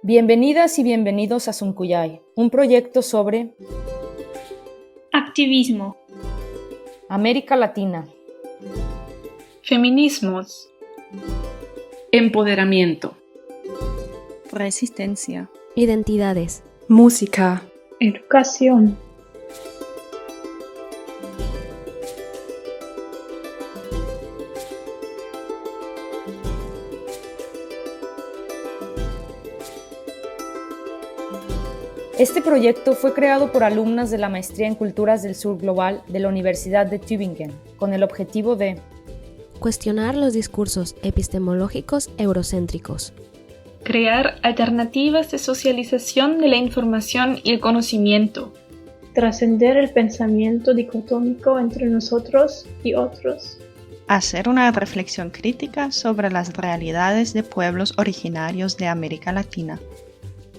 Bienvenidas y bienvenidos a Suncuyay, un proyecto sobre activismo, América Latina, feminismos, empoderamiento, resistencia, identidades, música, educación. Este proyecto fue creado por alumnas de la Maestría en Culturas del Sur Global de la Universidad de Tübingen, con el objetivo de cuestionar los discursos epistemológicos eurocéntricos, crear alternativas de socialización de la información y el conocimiento, trascender el pensamiento dicotómico entre nosotros y otros, hacer una reflexión crítica sobre las realidades de pueblos originarios de América Latina,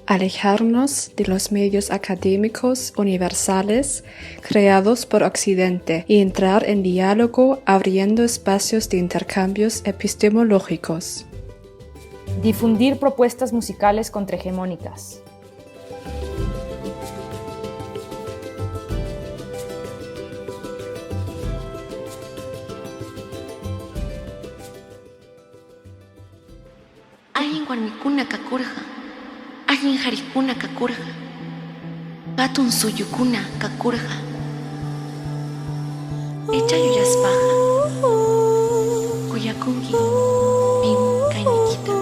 alejarnos de los medios académicos universales creados por Occidente y entrar en diálogo abriendo espacios de intercambios epistemológicos. difundir propuestas musicales contrahegemónicas. Ayin warmikuna kakurqa, ayin harikuna kakurqa, hatun suyukuna kakurqa, echayuyaspaqa, kuyakunki pin kaynikita.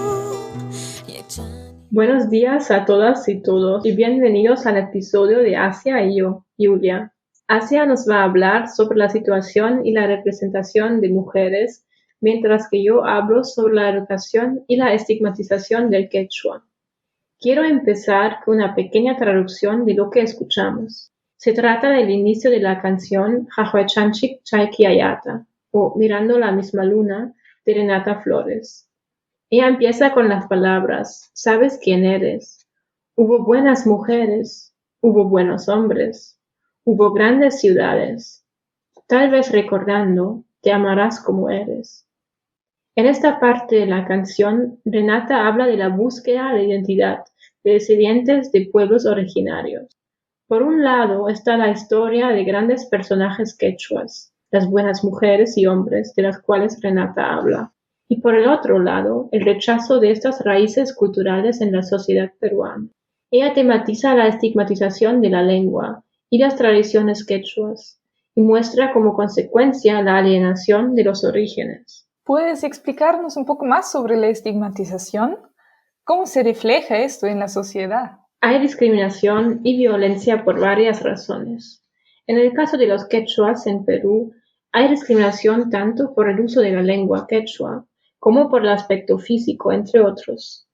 Buenos días a todas y todos y bienvenidos al episodio de Asia y yo, Julia. Asia nos va a hablar sobre la situación y la representación de mujeres, mientras que yo hablo sobre la educación y la estigmatización del quechua. Quiero empezar con una pequeña traducción de lo que escuchamos. Se trata del inicio de la canción Jajuechanchik Chayquiayata, o Mirando la misma luna, de Renata Flores. Ella empieza con las palabras, ¿sabes quién eres? Hubo buenas mujeres, hubo buenos hombres, hubo grandes ciudades. Tal vez recordando, te amarás como eres. En esta parte de la canción, Renata habla de la búsqueda de identidad de descendientes de pueblos originarios. Por un lado está la historia de grandes personajes quechuas, las buenas mujeres y hombres de las cuales Renata habla. Y por el otro lado, el rechazo de estas raíces culturales en la sociedad peruana. Ella tematiza la estigmatización de la lengua y las tradiciones quechuas, y muestra como consecuencia la alienación de los orígenes. ¿Puedes explicarnos un poco más sobre la estigmatización? ¿Cómo se refleja esto en la sociedad? Hay discriminación y violencia por varias razones. En el caso de los quechuas en Perú, hay discriminación tanto por el uso de la lengua quechua, como por el aspecto físico, entre otros.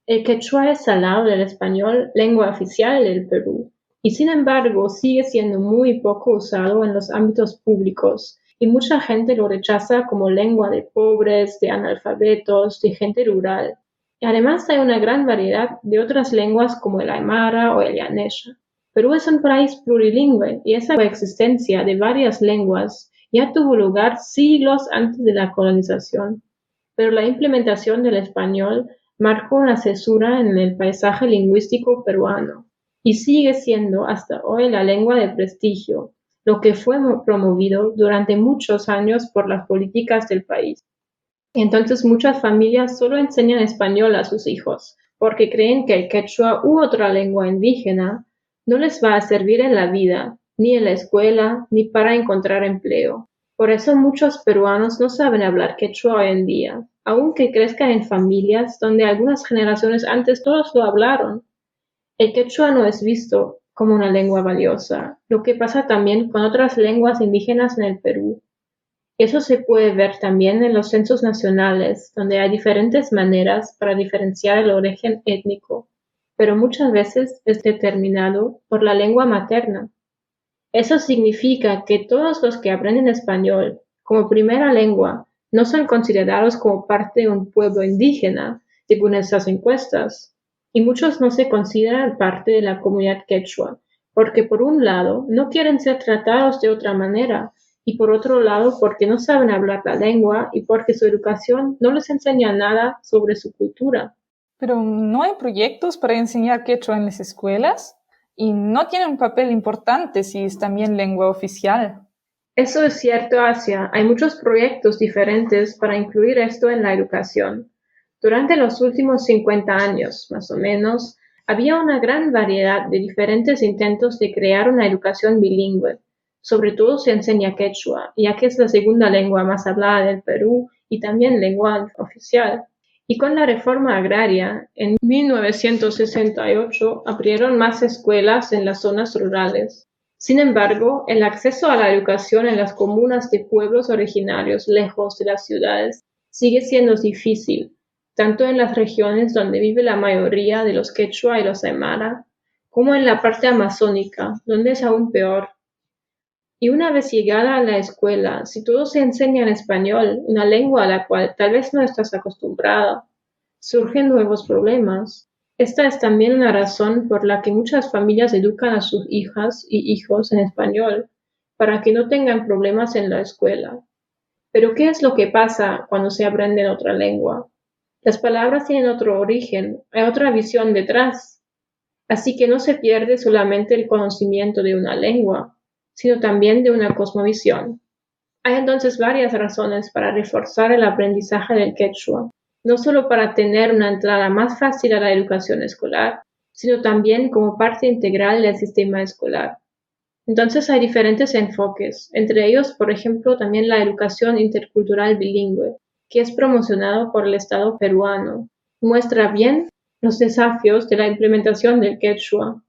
El quechua es al lado del español lengua oficial del Perú, y sin embargo sigue siendo muy poco usado en los ámbitos públicos, y mucha gente lo rechaza como lengua de pobres, de analfabetos, de gente rural. Y además hay una gran variedad de otras lenguas como el aymara o el yanesha. Perú es un país plurilingüe y esa coexistencia de varias lenguas ya tuvo lugar siglos antes de la colonización. Pero la implementación del español marcó una cesura en el paisaje lingüístico peruano y sigue siendo hasta hoy la lengua de prestigio, lo que fue promovido durante muchos años por las políticas del país. Entonces muchas familias solo enseñan español a sus hijos, porque creen que el quechua u otra lengua indígena no les va a servir en la vida, ni en la escuela, ni para encontrar empleo. Por eso muchos peruanos no saben hablar quechua hoy en día, aunque crezcan en familias donde algunas generaciones antes todos lo hablaron. El quechua no es visto como una lengua valiosa, lo que pasa también con otras lenguas indígenas en el Perú. Eso se puede ver también en los censos nacionales, donde hay diferentes maneras para diferenciar el origen étnico, pero muchas veces es determinado por la lengua materna. Eso significa que todos los que aprenden español como primera lengua no son considerados como parte de un pueblo indígena, según esas encuestas, y muchos no se consideran parte de la comunidad quechua, porque por un lado no quieren ser tratados de otra manera, y por otro lado porque no saben hablar la lengua y porque su educación no les enseña nada sobre su cultura. Pero no hay proyectos para enseñar quechua en las escuelas y no tiene un papel importante si es también lengua oficial. Eso es cierto, Asia. Hay muchos proyectos diferentes para incluir esto en la educación. Durante los últimos 50 años, más o menos, había una gran variedad de diferentes intentos de crear una educación bilingüe. Sobre todo se enseña quechua, ya que es la segunda lengua más hablada del Perú y también lengua oficial. Y con la reforma agraria, en 1968 abrieron más escuelas en las zonas rurales. Sin embargo, el acceso a la educación en las comunas de pueblos originarios lejos de las ciudades sigue siendo difícil, tanto en las regiones donde vive la mayoría de los quechua y los aymara, como en la parte amazónica, donde es aún peor. Y una vez llegada a la escuela, si todo se enseña en español, una lengua a la cual tal vez no estás acostumbrada, surgen nuevos problemas. Esta es también una razón por la que muchas familias educan a sus hijas y hijos en español, para que no tengan problemas en la escuela. Pero ¿qué es lo que pasa cuando se aprende en otra lengua? Las palabras tienen otro origen, hay otra visión detrás. Así que no se pierde solamente el conocimiento de una lengua, sino también de una cosmovisión. Hay entonces varias razones para reforzar el aprendizaje del quechua, no solo para tener una entrada más fácil a la educación escolar, sino también como parte integral del sistema escolar. Entonces hay diferentes enfoques, entre ellos, por ejemplo, también la educación intercultural bilingüe, que es promocionado por el Estado peruano. Muestra bien los desafíos de la implementación del quechua.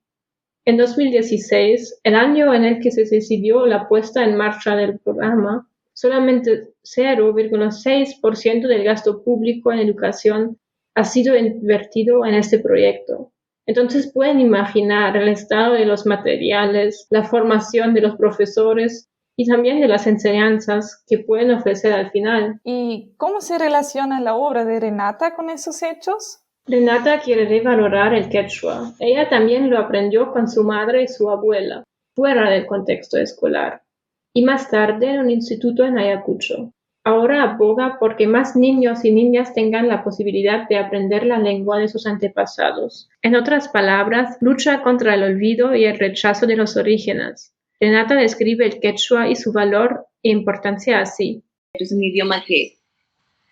En 2016, el año en el que se decidió la puesta en marcha del programa, solamente 0,6% del gasto público en educación ha sido invertido en este proyecto. Entonces pueden imaginar el estado de los materiales, la formación de los profesores y también de las enseñanzas que pueden ofrecer al final. ¿Y cómo se relaciona la obra de Renata con esos hechos? Renata quiere revalorar el quechua. Ella también lo aprendió con su madre y su abuela, fuera del contexto escolar, y más tarde en un instituto en Ayacucho. Ahora aboga porque más niños y niñas tengan la posibilidad de aprender la lengua de sus antepasados. En otras palabras, lucha contra el olvido y el rechazo de los orígenes. Renata describe el quechua y su valor e importancia así. Es un idioma que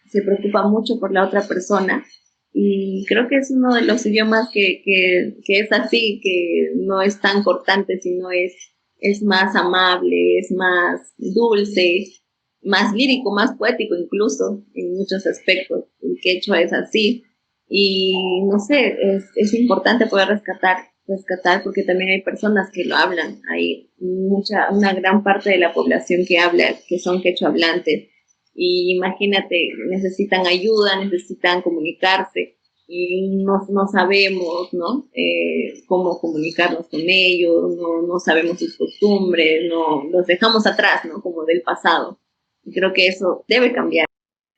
se preocupa mucho por la otra persona y creo que es uno de los idiomas que es así, que no es tan cortante, sino es más amable, es más dulce, más lírico, más poético incluso en muchos aspectos. El quechua es así y no sé, es importante poder rescatar porque también hay personas que lo hablan. Hay una gran parte de la población que habla, que son quechua hablantes. Y imagínate, necesitan ayuda, necesitan comunicarse y no sabemos, ¿no? Cómo comunicarnos con ellos, no sabemos sus costumbres, los dejamos atrás, ¿no? Como del pasado. Y creo que eso debe cambiar.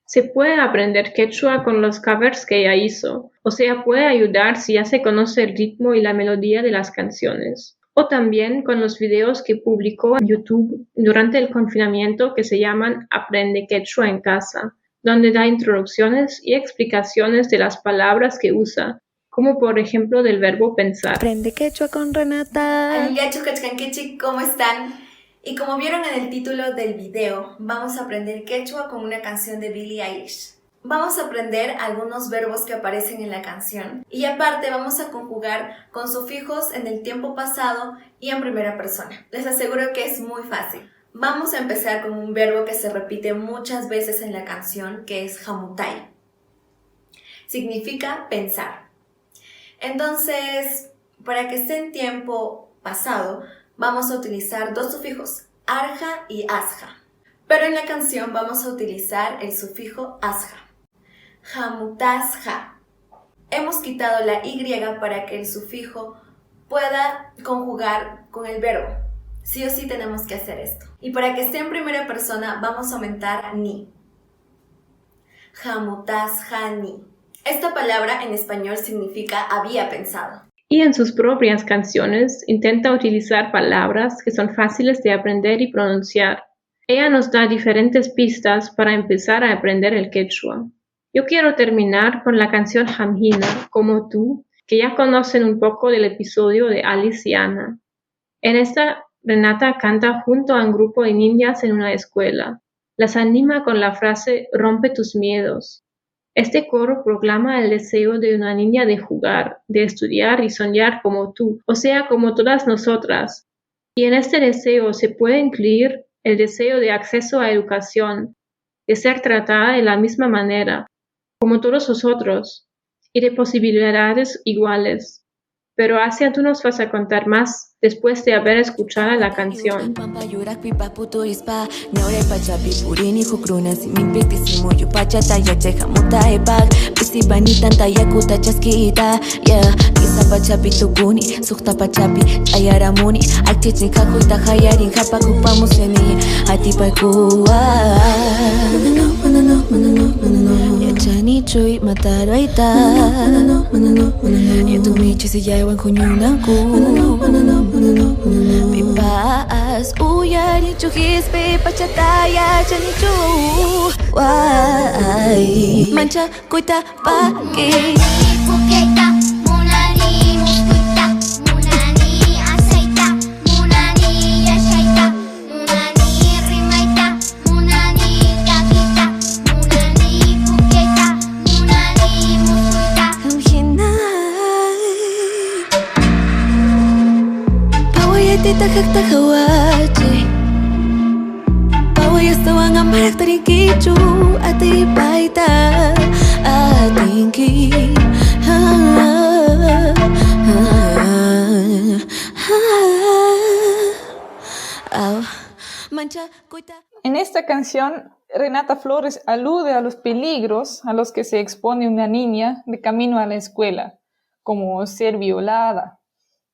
Se puede aprender quechua con los covers que ella hizo, o sea, puede ayudar si ya se conoce el ritmo y la melodía de las canciones. O también con los videos que publicó en YouTube durante el confinamiento que se llaman Aprende Quechua en Casa, donde da introducciones y explicaciones de las palabras que usa, como por ejemplo del verbo pensar. Aprende Quechua con Renata. Amigacho Cachcanquechi, ¿cómo están? Y como vieron en el título del video, vamos a aprender quechua con una canción de Billie Eilish. Vamos a aprender algunos verbos que aparecen en la canción y aparte vamos a conjugar con sufijos en el tiempo pasado y en primera persona. Les aseguro que es muy fácil. Vamos a empezar con un verbo que se repite muchas veces en la canción, que es jamutay. Significa pensar. Entonces, para que esté en tiempo pasado, vamos a utilizar dos sufijos, arja y asja. Pero en la canción vamos a utilizar el sufijo asja. Jamutasja. Hemos quitado la y para que el sufijo pueda conjugar con el verbo. Sí o sí tenemos que hacer esto. Y para que esté en primera persona vamos a aumentar ni. Jamutasjani. Esta palabra en español significa había pensado. Y en sus propias canciones intenta utilizar palabras que son fáciles de aprender y pronunciar. Ella nos da diferentes pistas para empezar a aprender el quechua. Yo quiero terminar con la canción Hamhina, Como tú, que ya conocen un poco del episodio de Alice y Anna. En esta, Renata canta junto a un grupo de niñas en una escuela. Las anima con la frase "rompe tus miedos". Este coro proclama el deseo de una niña de jugar, de estudiar y soñar como tú, o sea, como todas nosotras. Y en este deseo se puede incluir el deseo de acceso a educación, de ser tratada de la misma manera, como todos nosotros, y de posibilidades iguales. Pero Asia, tú nos vas a contar más después de haber escuchado la canción. Chani chui mataro aita Yo tu michi si ya iwan kunyunaku Pipas uyari chukis pe pachataya chani chu Wai Mancha kuita pake Takak hawaje Pawa yastawa nga marak tarikichu Ati baita Atinki En esta canción, Renata Flores alude a los peligros a los que se expone una niña de camino a la escuela, como ser violada.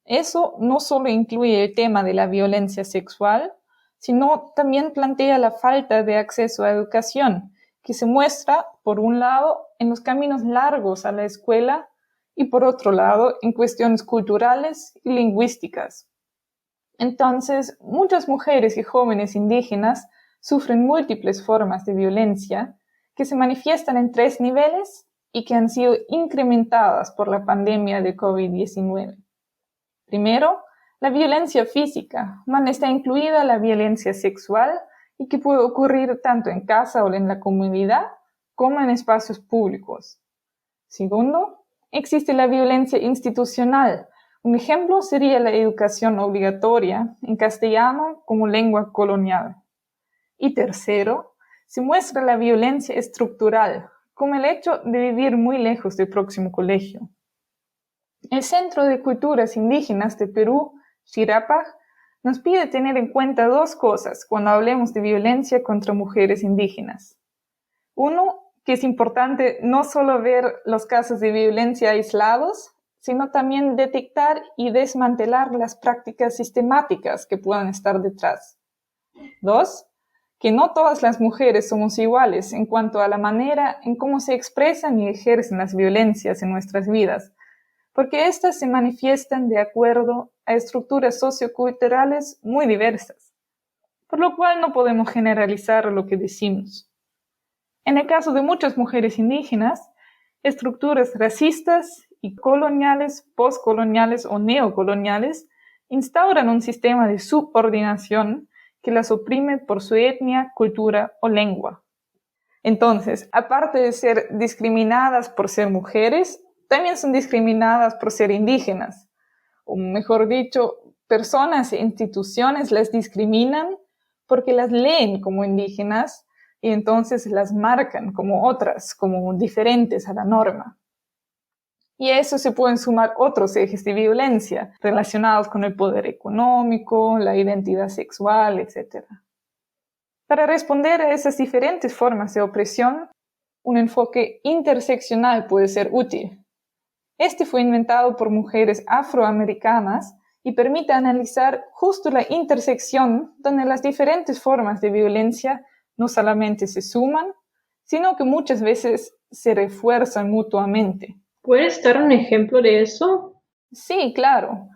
Eso no solo incluye el tema de la violencia sexual, sino también plantea la falta de acceso a educación, que se muestra, por un lado, en los caminos largos a la escuela y, por otro lado, en cuestiones culturales y lingüísticas. Entonces, muchas mujeres y jóvenes indígenas sufren múltiples formas de violencia que se manifiestan en 3 niveles y que han sido incrementadas por la pandemia de COVID-19. Primero, la violencia física, donde está incluida la violencia sexual y que puede ocurrir tanto en casa o en la comunidad como en espacios públicos. Segundo, existe la violencia institucional. Un ejemplo sería la educación obligatoria en castellano como lengua colonial. Y tercero, se muestra la violencia estructural, como el hecho de vivir muy lejos del próximo colegio. El Centro de Culturas Indígenas de Perú, Xirapaj, nos pide tener en cuenta 2 cosas cuando hablemos de violencia contra mujeres indígenas. Uno, que es importante no solo ver los casos de violencia aislados, sino también detectar y desmantelar las prácticas sistemáticas que puedan estar detrás. 2, que no todas las mujeres somos iguales en cuanto a la manera en cómo se expresan y ejercen las violencias en nuestras vidas, porque éstas se manifiestan de acuerdo a estructuras socioculturales muy diversas, por lo cual no podemos generalizar lo que decimos. En el caso de muchas mujeres indígenas, estructuras racistas y coloniales, postcoloniales o neocoloniales instauran un sistema de subordinación que las oprime por su etnia, cultura o lengua. Entonces, aparte de ser discriminadas por ser mujeres, también son discriminadas por ser indígenas, o mejor dicho, personas e instituciones las discriminan porque las leen como indígenas y entonces las marcan como otras, como diferentes a la norma. Y a eso se pueden sumar otros ejes de violencia relacionados con el poder económico, la identidad sexual, etc. Para responder a esas diferentes formas de opresión, un enfoque interseccional puede ser útil. Este fue inventado por mujeres afroamericanas y permite analizar justo la intersección donde las diferentes formas de violencia no solamente se suman, sino que muchas veces se refuerzan mutuamente. ¿Puedes dar un ejemplo de eso? Sí, claro.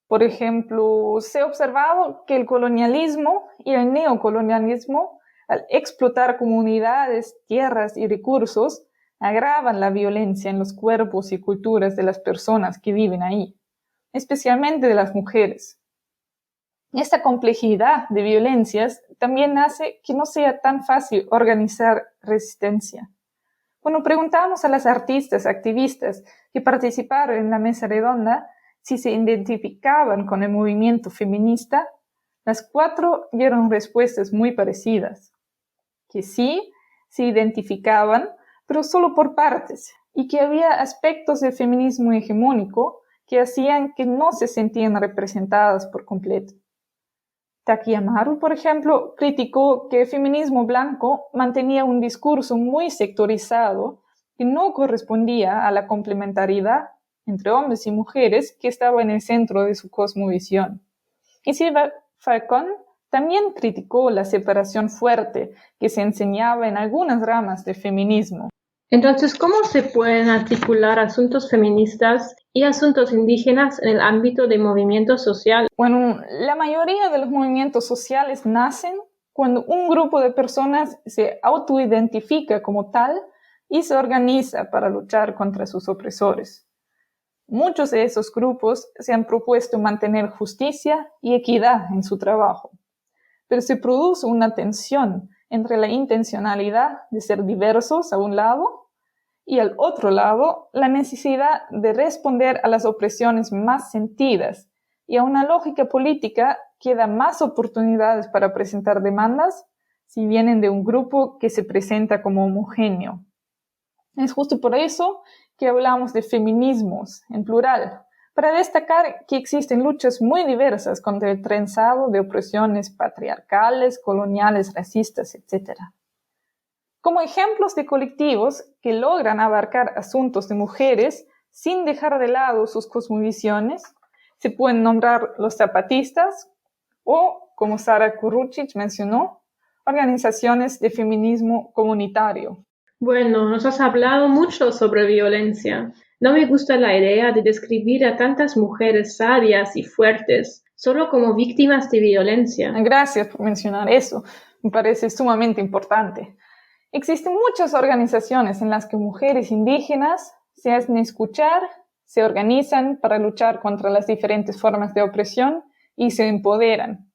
Por ejemplo, se ha observado que el colonialismo y el neocolonialismo, al explotar comunidades, tierras y recursos, agravan la violencia en los cuerpos y culturas de las personas que viven ahí, especialmente de las mujeres. Esta complejidad de violencias también hace que no sea tan fácil organizar resistencia. Cuando preguntamos a las artistas activistas que participaron en la mesa redonda si se identificaban con el movimiento feminista, las 4 dieron respuestas muy parecidas, que sí, se identificaban, pero solo por partes, y que había aspectos del feminismo hegemónico que hacían que no se sentían representadas por completo. Takiamaru, por ejemplo, criticó que el feminismo blanco mantenía un discurso muy sectorizado que no correspondía a la complementariedad entre hombres y mujeres que estaba en el centro de su cosmovisión. Y Silva Falcón también criticó la separación fuerte que se enseñaba en algunas ramas del feminismo. Entonces, ¿cómo se pueden articular asuntos feministas y asuntos indígenas en el ámbito de movimientos sociales? Bueno, la mayoría de los movimientos sociales nacen cuando un grupo de personas se autoidentifica como tal y se organiza para luchar contra sus opresores. Muchos de esos grupos se han propuesto mantener justicia y equidad en su trabajo, pero se produce una tensión entre la intencionalidad de ser diversos a un lado y al otro lado la necesidad de responder a las opresiones más sentidas y a una lógica política que da más oportunidades para presentar demandas si vienen de un grupo que se presenta como homogéneo. Es justo por eso que hablamos de feminismos en plural, para destacar que existen luchas muy diversas contra el trenzado de opresiones patriarcales, coloniales, racistas, etc. Como ejemplos de colectivos que logran abarcar asuntos de mujeres sin dejar de lado sus cosmovisiones, se pueden nombrar los zapatistas o, como Sara Kurucic mencionó, organizaciones de feminismo comunitario. Bueno, nos has hablado mucho sobre violencia. No me gusta la idea de describir a tantas mujeres sabias y fuertes solo como víctimas de violencia. Gracias por mencionar eso. Me parece sumamente importante. Existen muchas organizaciones en las que mujeres indígenas se hacen escuchar, se organizan para luchar contra las diferentes formas de opresión y se empoderan.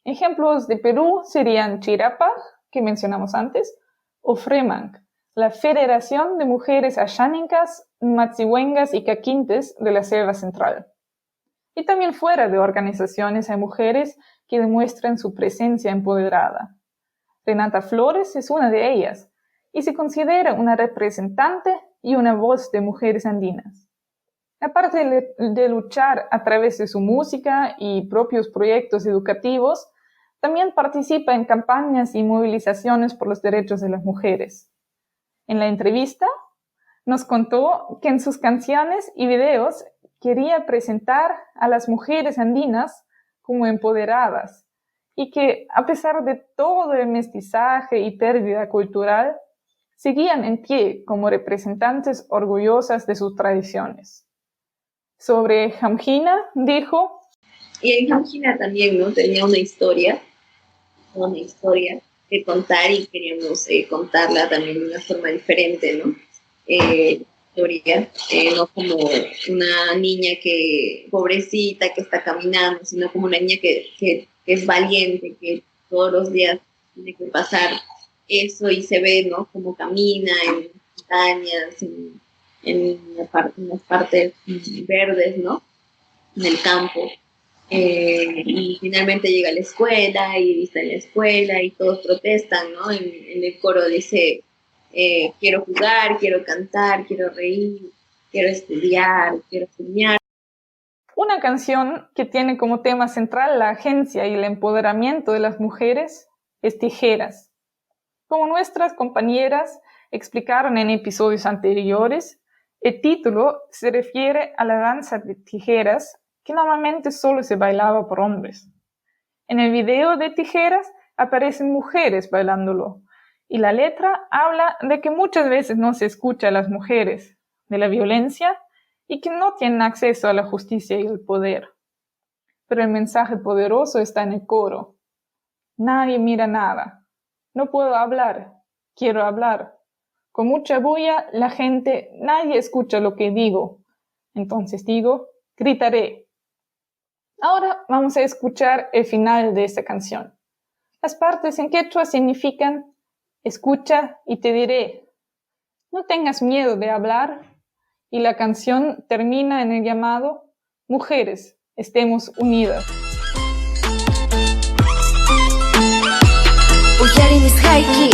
Ejemplos de Perú serían Chirapa, que mencionamos antes, o FREMANC, la Federación de Mujeres Ashánicas, Matsihuengas y Caquintes de la Selva Central. Y también fuera de organizaciones hay mujeres que demuestran su presencia empoderada. Renata Flores es una de ellas y se considera una representante y una voz de mujeres andinas. Aparte de luchar a través de su música y propios proyectos educativos, también participa en campañas y movilizaciones por los derechos de las mujeres. En la entrevista nos contó que en sus canciones y videos quería presentar a las mujeres andinas como empoderadas y que, a pesar de todo el mestizaje y pérdida cultural, seguían en pie como representantes orgullosas de sus tradiciones. Sobre Jamjina dijo: y en Jamjina también, ¿no? Tenía una historia que contar y queríamos contarla también de una forma diferente, ¿no? Historia, no como una niña que, pobrecita, que está caminando, sino como una niña que es valiente, que todos los días tiene que pasar eso y se ve, ¿no? Cómo camina en montañas, en las partes verdes, ¿no? En el campo. Y finalmente llega a la escuela y está en la escuela y todos protestan, ¿no? En el coro dice, quiero jugar, quiero cantar, quiero reír, quiero estudiar, quiero soñar. Una canción que tiene como tema central la agencia y el empoderamiento de las mujeres es Tijeras. Como nuestras compañeras explicaron en episodios anteriores, el título se refiere a la danza de tijeras que normalmente solo se bailaba por hombres. En el video de Tijeras aparecen mujeres bailándolo, y la letra habla de que muchas veces no se escucha a las mujeres, de la violencia y que no tienen acceso a la justicia y el poder. Pero el mensaje poderoso está en el coro. Nadie mira nada. No puedo hablar. Quiero hablar. Con mucha bulla, la gente, nadie escucha lo que digo. Entonces digo, gritaré. Ahora vamos a escuchar el final de esta canción. Las partes en quechua significan escucha y te diré. No tengas miedo de hablar. Y la canción termina en el llamado Mujeres, estemos unidas. Uyarinis haiki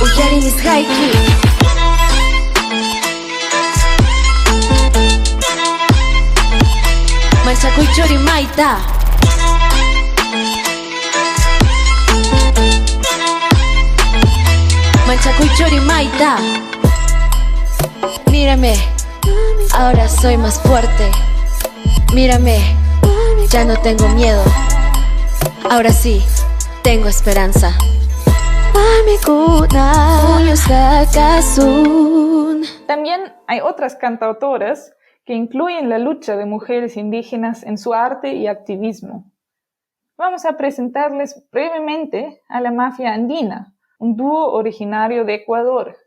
Uyarinis haiki Manchakuy chorimaita Manchakuy chorimaita. Mírame, ahora soy más fuerte. Mírame, ya no tengo miedo. Ahora sí, tengo esperanza. También hay otras cantautoras que incluyen la lucha de mujeres indígenas en su arte y activismo. Vamos a presentarles brevemente a la Mafia Andina, un dúo originario de Ecuador,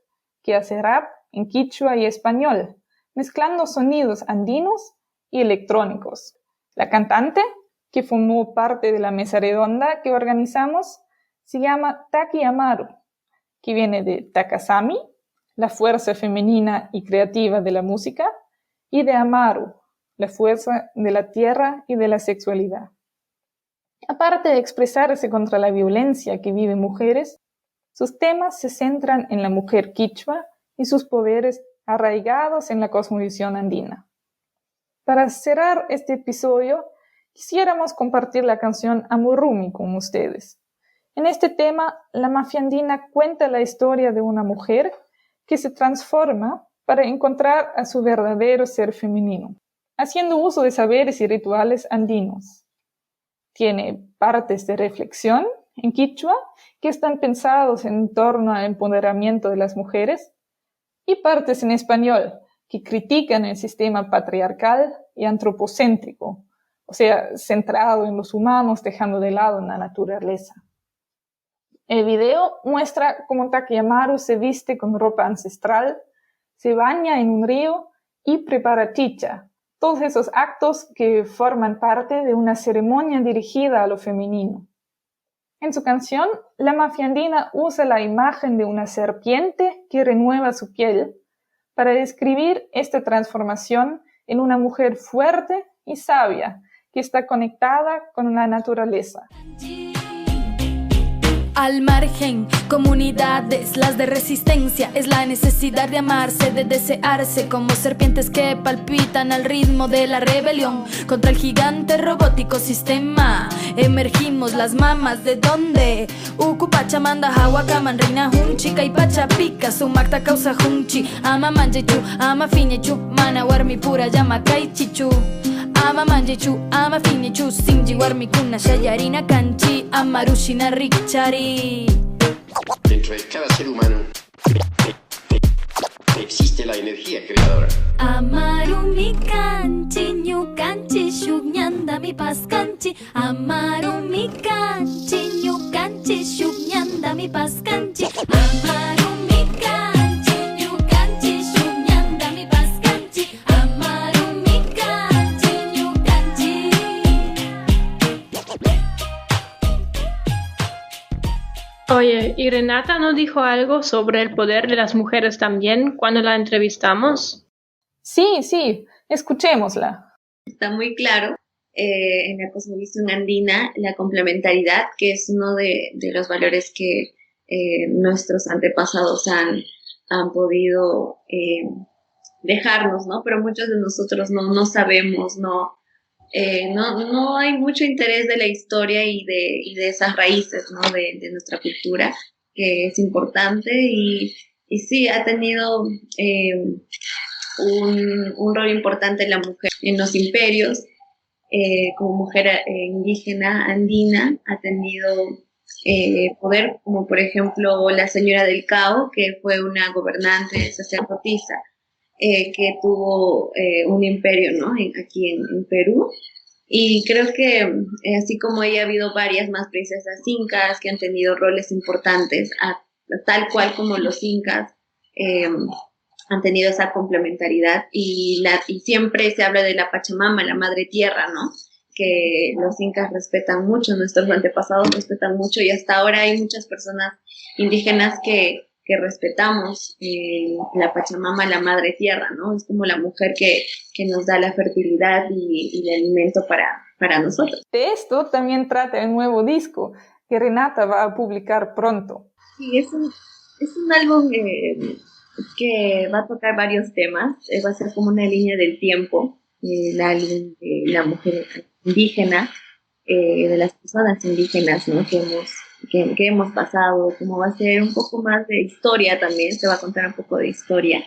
que hace rap en quichua y español, mezclando sonidos andinos y electrónicos. La cantante, que formó parte de la mesa redonda que organizamos, se llama Taki Amaru, que viene de Takasami, la fuerza femenina y creativa de la música, y de Amaru, la fuerza de la tierra y de la sexualidad. Aparte de expresarse contra la violencia que viven mujeres, sus temas se centran en la mujer quichua y sus poderes arraigados en la cosmovisión andina. Para cerrar este episodio, quisiéramos compartir la canción Amurrumi con ustedes. En este tema, la Mafia Andina cuenta la historia de una mujer que se transforma para encontrar a su verdadero ser femenino, haciendo uso de saberes y rituales andinos. Tiene partes de reflexión en quichua que están pensados en torno al empoderamiento de las mujeres y partes en español que critican el sistema patriarcal y antropocéntrico, o sea, centrado en los humanos, dejando de lado la naturaleza. El video muestra cómo Taki Amaru se viste con ropa ancestral, se baña en un río y prepara chicha, todos esos actos que forman parte de una ceremonia dirigida a lo femenino. En su canción, la Mafia Andina usa la imagen de una serpiente que renueva su piel para describir esta transformación en una mujer fuerte y sabia que está conectada con la naturaleza. Al margen, comunidades, las de resistencia, es la necesidad de amarse, de desearse, como serpientes que palpitan al ritmo de la rebelión contra el gigante robótico sistema. Emergimos las mamas de donde Pachamanda, Hahuacaman, Reina Hunchi, Caipacha, Pica, Sumakta, Causa Hunchi, Ama Manjechu, Ama Finechu, Mana Warmi Pura, Llama Kaichichu. Ama manjechu, ama finechu, sinji warmikuna, shayarina kanchi, amarushina rikchari. Dentro de cada ser humano existe la energía creadora. Amarumi kanchi, ñu kanchi, shugnyanda mi pas kanchi. Amarumi kanchi, ñu kanchi, shugnyanda mi pas kanchi. Amarumi kanchi, ñu kanchi, shugnyanda mi pas kanchi. Amarumi kanchi, ñu kanchi. Oye, ¿y Renata no dijo algo sobre el poder de las mujeres también cuando la entrevistamos? Sí, escuchémosla. Está muy claro en la cosmovisión andina la complementariedad, que es uno de los valores que nuestros antepasados han podido dejarnos, ¿no? Pero muchos de nosotros no sabemos, no hay mucho interés de la historia y de esas raíces, ¿no? de nuestra cultura, que es importante y sí ha tenido un rol importante la mujer en los imperios. Como mujer indígena andina ha tenido poder, como por ejemplo la señora del Cao, que fue una gobernante sacerdotisa que tuvo un imperio, ¿no? aquí en Perú. Y creo que así como ha habido varias más princesas incas que han tenido roles importantes, tal cual como los incas han tenido esa complementariedad y siempre se habla de la Pachamama, la madre tierra, ¿no? Que los incas respetan mucho, nuestros antepasados respetan mucho y hasta ahora hay muchas personas indígenas que respetamos la Pachamama, la madre tierra, ¿no? Es como la mujer que nos da la fertilidad y el alimento para nosotros. De esto también trata el nuevo disco que Renata va a publicar pronto. Sí, es un álbum que va a tocar varios temas, va a ser como una línea del tiempo, el álbum de la mujer indígena, de las personas indígenas, ¿no? que hemos pasado, como va a ser un poco más de historia también, se va a contar un poco de historia,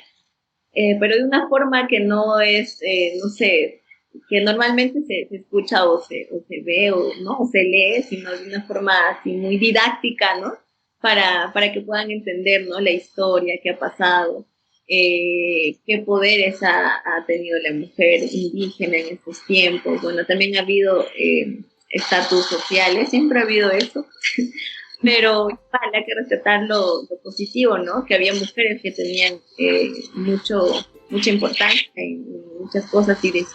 pero de una forma que no es, no sé, que normalmente se escucha o se ve o se lee, sino de una forma así muy didáctica, ¿no? Para que puedan entender, ¿no? La historia que ha pasado, qué poderes ha tenido la mujer indígena en estos tiempos. Bueno, también ha habido estatus sociales, siempre ha habido eso, pero hay que rescatar lo positivo, ¿no? Que había mujeres que tenían mucha importancia en muchas cosas y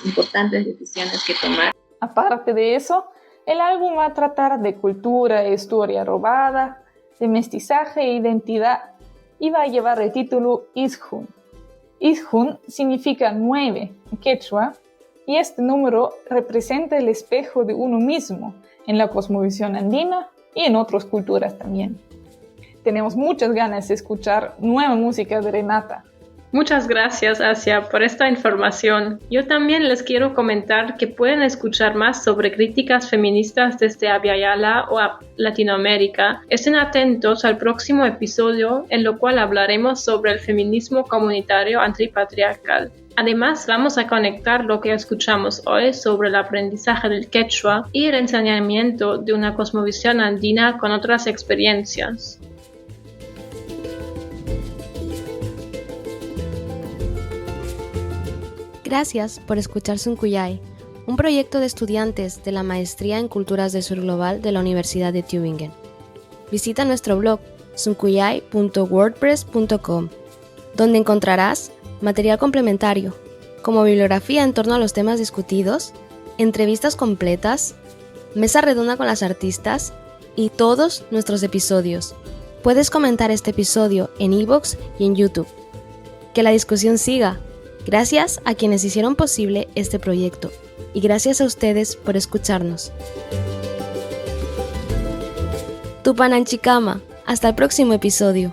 importantes decisiones que tomar. Aparte de eso, el álbum va a tratar de cultura e historia robada, de mestizaje e identidad, y va a llevar el título Izhun. Izhun significa 9 en quechua, y este número representa el espejo de uno mismo en la cosmovisión andina y en otras culturas también. Tenemos muchas ganas de escuchar nueva música de Renata. Muchas gracias, Asia, por esta información. Yo también les quiero comentar que pueden escuchar más sobre críticas feministas desde Abya Yala o Latinoamérica. Estén atentos al próximo episodio, en lo cual hablaremos sobre el feminismo comunitario antipatriarcal. Además, vamos a conectar lo que escuchamos hoy sobre el aprendizaje del quechua y el enseñamiento de una cosmovisión andina con otras experiencias. Gracias por escuchar Suncuyay, un proyecto de estudiantes de la Maestría en Culturas del Sur Global de la Universidad de Tübingen. Visita nuestro blog suncuyay.wordpress.com, donde encontrarás material complementario, como bibliografía en torno a los temas discutidos, entrevistas completas, mesa redonda con las artistas y todos nuestros episodios. Puedes comentar este episodio en iVoox y en YouTube. Que la discusión siga. Gracias a quienes hicieron posible este proyecto y gracias a ustedes por escucharnos. Tupananchikama, hasta el próximo episodio.